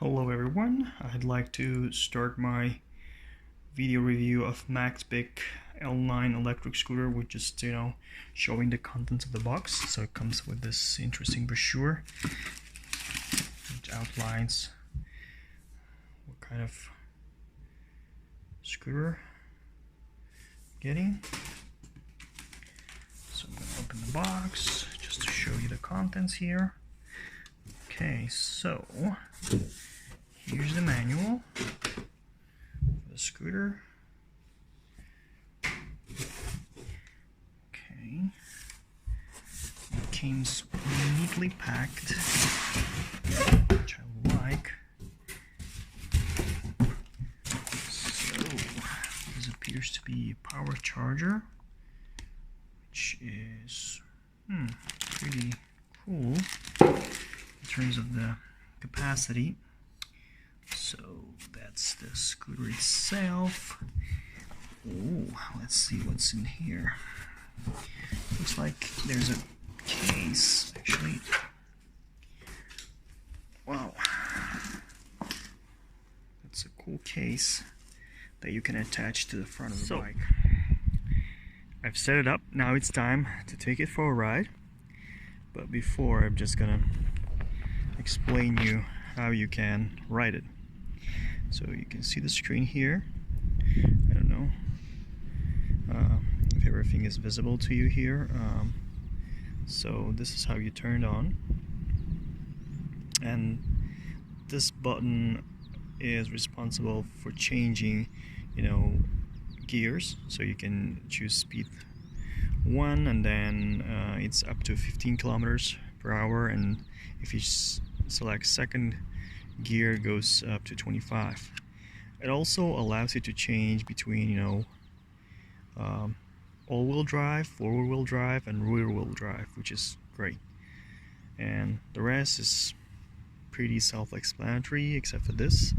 Hello everyone, I'd like to start my video review of Maxbik L9 electric scooter with just, showing the contents of the box. So it comes with this interesting brochure which outlines what kind of scooter I'm getting. So I'm going to open the box just to show you the contents here. Okay, so here's the manual for the scooter. Okay, it came neatly packed, which I like. So this appears to be a power charger, which is pretty cool in terms of the capacity. So that's the scooter itself. Oh, let's see what's in here. Looks like there's a case, actually. Wow, that's a cool case that you can attach to the front of the bike. I've set it up. Now it's time to take it for a ride. But before, I'm just gonna explain you how you can ride it. So you can see the screen here. I don't know if everything is visible to you here. So this is how you turn it on, and this button is responsible for changing gears. So you can choose speed 1, and then it's up to 15 kilometers per hour, and if you select second gear, goes up to 25. It also allows you to change between all-wheel drive, four-wheel drive, and rear-wheel drive, which is great. And the rest is pretty self-explanatory, except for this.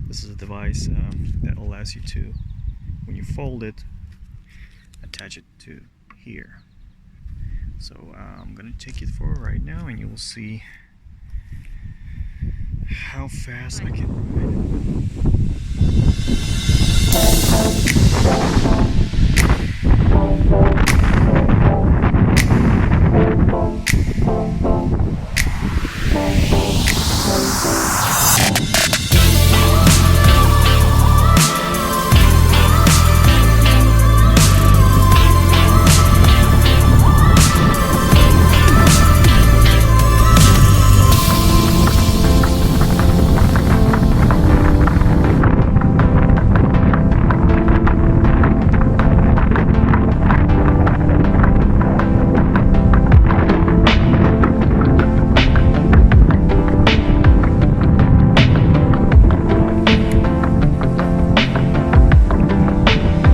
This is a device that allows you to, when you fold it, attach it to here. So I'm gonna take it for right now, and you will see how fast I can ride.